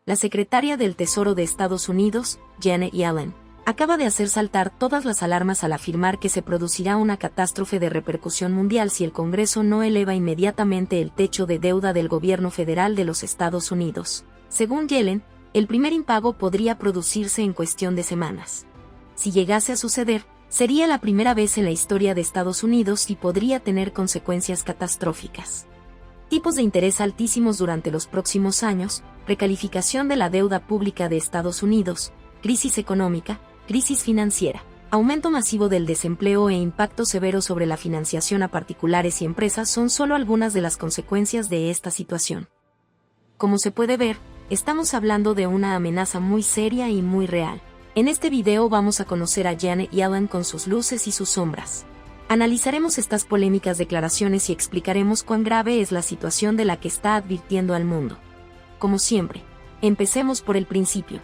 la secretaria del Tesoro de Estados Unidos, Janet Yellen, acaba de hacer saltar todas las alarmas al afirmar que se producirá una catástrofe de repercusión mundial si el Congreso no eleva inmediatamente el techo de deuda del gobierno federal de los Estados Unidos. Según Yellen, el primer impago podría producirse en cuestión de semanas. Si llegase a suceder, sería la primera vez en la historia de Estados Unidos y podría tener consecuencias catastróficas. Tipos de interés altísimos durante los próximos años, recalificación de la deuda pública de Estados Unidos, crisis económica, crisis financiera, aumento masivo del desempleo e impacto severo sobre la financiación a particulares y empresas son solo algunas de las consecuencias de esta situación. Como se puede ver, estamos hablando de una amenaza muy seria y muy real. En este video vamos a conocer a Janet Yellen con sus luces y sus sombras. Analizaremos estas polémicas declaraciones y explicaremos cuán grave es la situación de la que está advirtiendo al mundo. Como siempre, empecemos por el principio.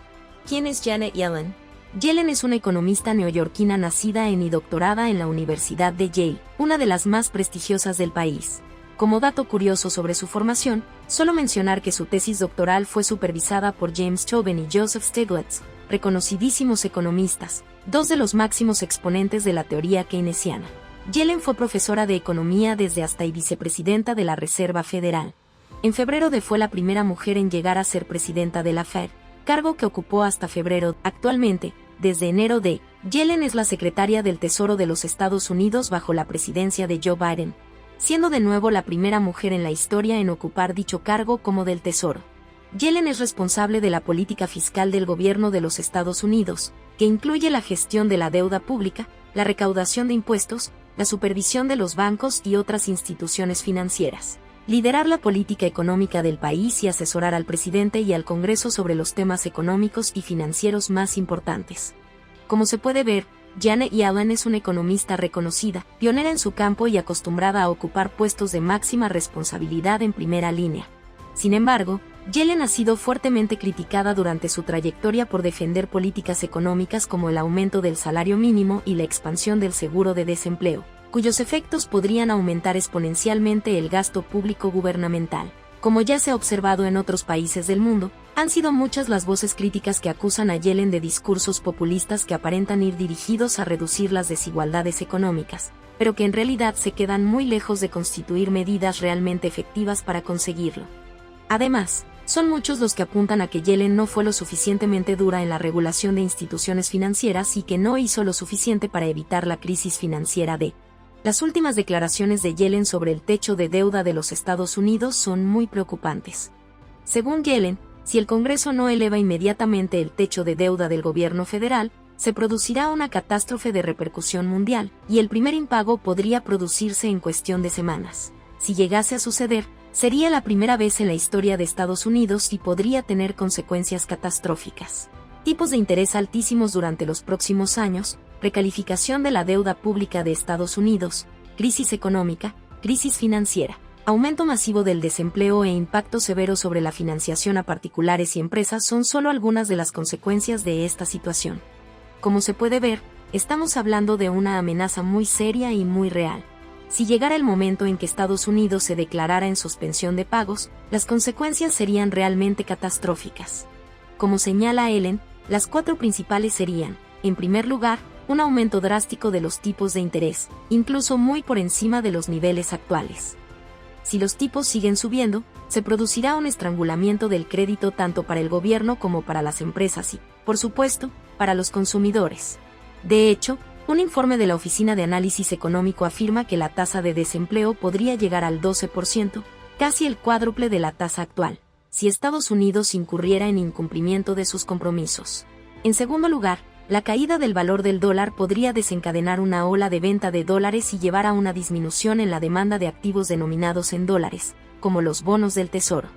¿Quién es Janet Yellen? Yellen es una economista neoyorquina nacida y doctorada en la Universidad de Yale, una de las más prestigiosas del país. Como dato curioso sobre su formación, solo mencionar que su tesis doctoral fue supervisada por James Tobin y Joseph Stiglitz, reconocidísimos economistas, dos de los máximos exponentes de la teoría keynesiana. Yellen fue profesora de economía desde hasta y vicepresidenta de la Reserva Federal. En febrero fue la primera mujer en llegar a ser presidenta de la Fed, cargo que ocupó hasta febrero. Actualmente, desde enero Yellen es la secretaria del Tesoro de los Estados Unidos bajo la presidencia de Joe Biden, siendo de nuevo la primera mujer en la historia en ocupar dicho cargo como del Tesoro. Yellen es responsable de la política fiscal del gobierno de los Estados Unidos, que incluye la gestión de la deuda pública, la recaudación de impuestos, la supervisión de los bancos y otras instituciones financieras, liderar la política económica del país y asesorar al presidente y al Congreso sobre los temas económicos y financieros más importantes. Como se puede ver, Janet Yellen es una economista reconocida, pionera en su campo y acostumbrada a ocupar puestos de máxima responsabilidad en primera línea. Sin embargo, Yellen ha sido fuertemente criticada durante su trayectoria por defender políticas económicas como el aumento del salario mínimo y la expansión del seguro de desempleo, cuyos efectos podrían aumentar exponencialmente el gasto público gubernamental. Como ya se ha observado en otros países del mundo, han sido muchas las voces críticas que acusan a Yellen de discursos populistas que aparentan ir dirigidos a reducir las desigualdades económicas, pero que en realidad se quedan muy lejos de constituir medidas realmente efectivas para conseguirlo. Además, son muchos los que apuntan a que Yellen no fue lo suficientemente dura en la regulación de instituciones financieras y que no hizo lo suficiente para evitar la crisis financiera Las últimas declaraciones de Yellen sobre el techo de deuda de los Estados Unidos son muy preocupantes. Según Yellen, si el Congreso no eleva inmediatamente el techo de deuda del gobierno federal, se producirá una catástrofe de repercusión mundial, y el primer impago podría producirse en cuestión de semanas. Si llegase a suceder, sería la primera vez en la historia de Estados Unidos y podría tener consecuencias catastróficas. Tipos de interés altísimos durante los próximos años, recalificación de la deuda pública de Estados Unidos, crisis económica, crisis financiera, aumento masivo del desempleo e impacto severo sobre la financiación a particulares y empresas son solo algunas de las consecuencias de esta situación. Como se puede ver, estamos hablando de una amenaza muy seria y muy real. Si llegara el momento en que Estados Unidos se declarara en suspensión de pagos, las consecuencias serían realmente catastróficas. Como señala Yellen, las cuatro principales serían, en primer lugar, un aumento drástico de los tipos de interés, incluso muy por encima de los niveles actuales. Si los tipos siguen subiendo, se producirá un estrangulamiento del crédito tanto para el gobierno como para las empresas y, por supuesto, para los consumidores. De hecho, un informe de la Oficina de Análisis Económico afirma que la tasa de desempleo podría llegar al 12%, casi el cuádruple de la tasa actual, si Estados Unidos incurriera en incumplimiento de sus compromisos. En segundo lugar, la caída del valor del dólar podría desencadenar una ola de venta de dólares y llevar a una disminución en la demanda de activos denominados en dólares, como los bonos del Tesoro.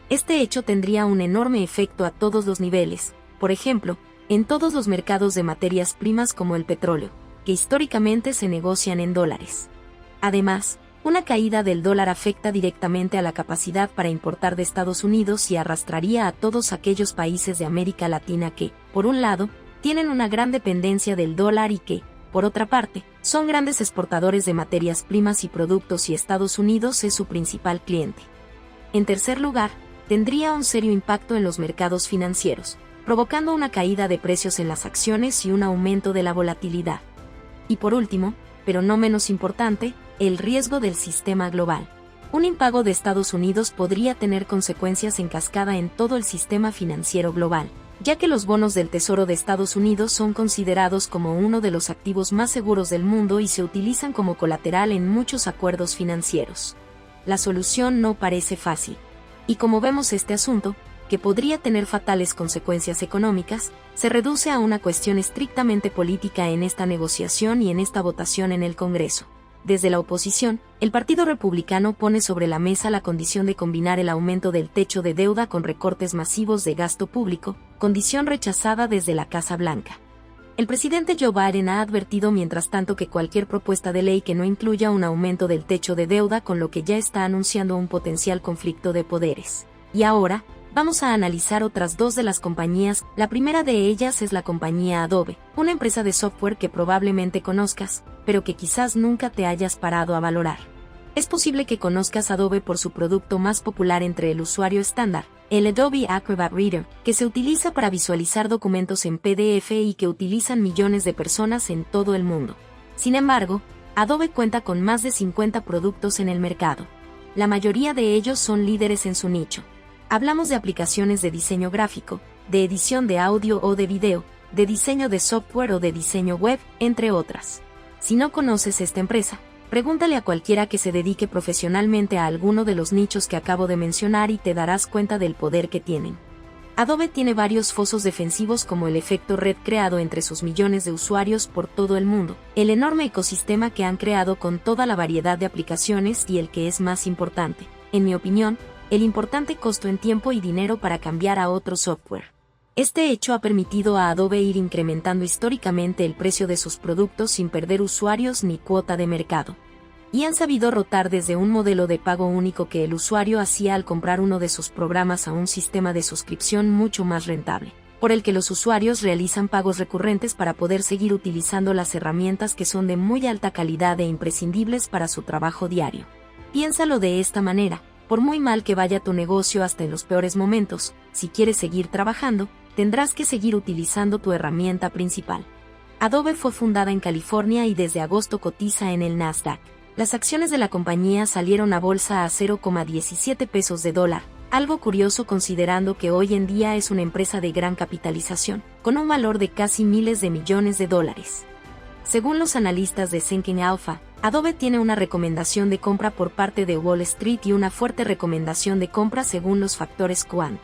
Este hecho tendría un enorme efecto a todos los niveles, por ejemplo, en todos los mercados de materias primas como el petróleo, que históricamente se negocian en dólares. Además, una caída del dólar afecta directamente a la capacidad para importar de Estados Unidos y arrastraría a todos aquellos países de América Latina que, por un lado, tienen una gran dependencia del dólar y que, por otra parte, son grandes exportadores de materias primas y productos y Estados Unidos es su principal cliente. En tercer lugar, tendría un serio impacto en los mercados financieros, provocando una caída de precios en las acciones y un aumento de la volatilidad. Y por último, pero no menos importante, el riesgo del sistema global. Un impago de Estados Unidos podría tener consecuencias en cascada en todo el sistema financiero global, ya que los bonos del Tesoro de Estados Unidos son considerados como uno de los activos más seguros del mundo y se utilizan como colateral en muchos acuerdos financieros. La solución no parece fácil. Y como vemos, este asunto, que podría tener fatales consecuencias económicas, se reduce a una cuestión estrictamente política en esta negociación y en esta votación en el Congreso. Desde la oposición, el Partido Republicano pone sobre la mesa la condición de combinar el aumento del techo de deuda con recortes masivos de gasto público, condición rechazada desde la Casa Blanca. El presidente Joe Biden ha advertido mientras tanto que cualquier propuesta de ley que no incluya un aumento del techo de deuda, con lo que ya está anunciando un potencial conflicto de poderes. Y ahora, vamos a analizar otras dos de las compañías. La primera de ellas es la compañía Adobe, una empresa de software que probablemente conozcas, pero que quizás nunca te hayas parado a valorar. Es posible que conozcas Adobe por su producto más popular entre el usuario estándar, el Adobe Acrobat Reader, que se utiliza para visualizar documentos en PDF y que utilizan millones de personas en todo el mundo. Sin embargo, Adobe cuenta con más de 50 productos en el mercado. La mayoría de ellos son líderes en su nicho. Hablamos de aplicaciones de diseño gráfico, de edición de audio o de video, de diseño de software o de diseño web, entre otras. Si no conoces esta empresa, pregúntale a cualquiera que se dedique profesionalmente a alguno de los nichos que acabo de mencionar y te darás cuenta del poder que tienen. Adobe tiene varios fosos defensivos, como el efecto red creado entre sus millones de usuarios por todo el mundo, el enorme ecosistema que han creado con toda la variedad de aplicaciones y el que es más importante, en mi opinión, el importante costo en tiempo y dinero para cambiar a otro software. Este hecho ha permitido a Adobe ir incrementando históricamente el precio de sus productos sin perder usuarios ni cuota de mercado. Y han sabido rotar desde un modelo de pago único que el usuario hacía al comprar uno de sus programas a un sistema de suscripción mucho más rentable, por el que los usuarios realizan pagos recurrentes para poder seguir utilizando las herramientas que son de muy alta calidad e imprescindibles para su trabajo diario. Piénsalo de esta manera. Por muy mal que vaya tu negocio hasta en los peores momentos, si quieres seguir trabajando, tendrás que seguir utilizando tu herramienta principal. Adobe fue fundada en California y desde agosto cotiza en el Nasdaq. Las acciones de la compañía salieron a bolsa a 0,17 pesos de dólar, algo curioso considerando que hoy en día es una empresa de gran capitalización, con un valor de casi miles de millones de dólares. Según los analistas de Seeking Alpha, Adobe tiene una recomendación de compra por parte de Wall Street y una fuerte recomendación de compra según los factores Quant.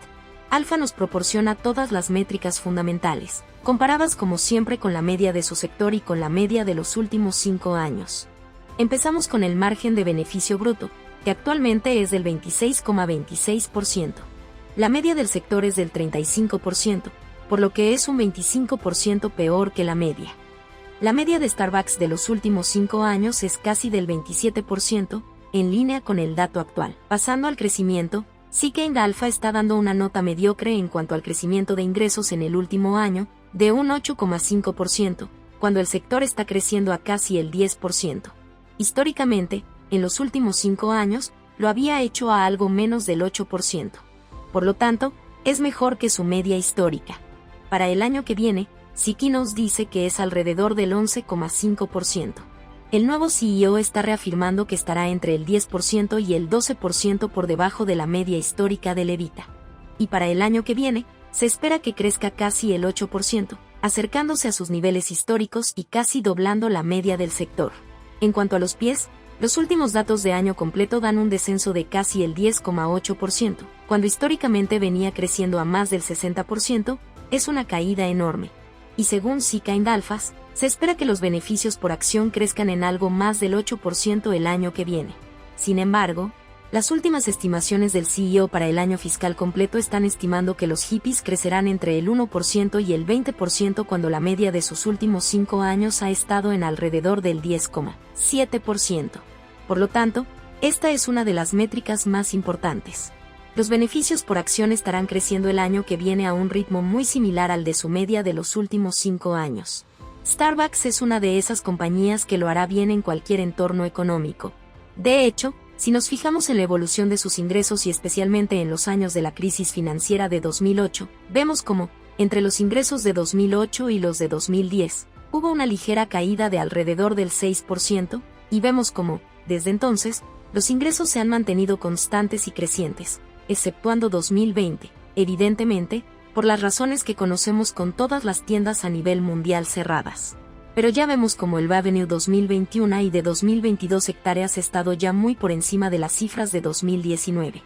Alpha nos proporciona todas las métricas fundamentales, comparadas como siempre con la media de su sector y con la media de los últimos 5 años. Empezamos con el margen de beneficio bruto, que actualmente es del 26,26%. La media del sector es del 35%, por lo que es un 25% peor que la media. La media de Starbucks de los últimos 5 años es casi del 27%, en línea con el dato actual. Pasando al crecimiento, Seeking Alpha está dando una nota mediocre en cuanto al crecimiento de ingresos en el último año, de un 8,5%, cuando el sector está creciendo a casi el 10%. Históricamente, en los últimos 5 años, lo había hecho a algo menos del 8%. Por lo tanto, es mejor que su media histórica. Para el año que viene, Seeking nos dice que es alrededor del 11,5%. El nuevo CEO está reafirmando que estará entre el 10% y el 12% por debajo de la media histórica de Levita. Y para el año que viene, se espera que crezca casi el 8%, acercándose a sus niveles históricos y casi doblando la media del sector. En cuanto a los pies, los últimos datos de año completo dan un descenso de casi el 10,8%, cuando históricamente venía creciendo a más del 60%, es una caída enorme. Y según Seeking Alpha, se espera que los beneficios por acción crezcan en algo más del 8% el año que viene. Sin embargo, las últimas estimaciones del CEO para el año fiscal completo están estimando que los hippies crecerán entre el 1% y el 20% cuando la media de sus últimos 5 años ha estado en alrededor del 10,7%. Por lo tanto, esta es una de las métricas más importantes. Los beneficios por acción estarán creciendo el año que viene a un ritmo muy similar al de su media de los últimos 5 años. Starbucks es una de esas compañías que lo hará bien en cualquier entorno económico. De hecho, Si nos fijamos en la evolución de sus ingresos y especialmente en los años de la crisis financiera de 2008, vemos cómo, entre los ingresos de 2008 y los de 2010, hubo una ligera caída de alrededor del 6%, y vemos cómo, desde entonces, los ingresos se han mantenido constantes y crecientes, exceptuando 2020, evidentemente, por las razones que conocemos con todas las tiendas a nivel mundial cerradas. Pero ya vemos como el revenue 2021 y de 2022 hectáreas ha estado ya muy por encima de las cifras de 2019.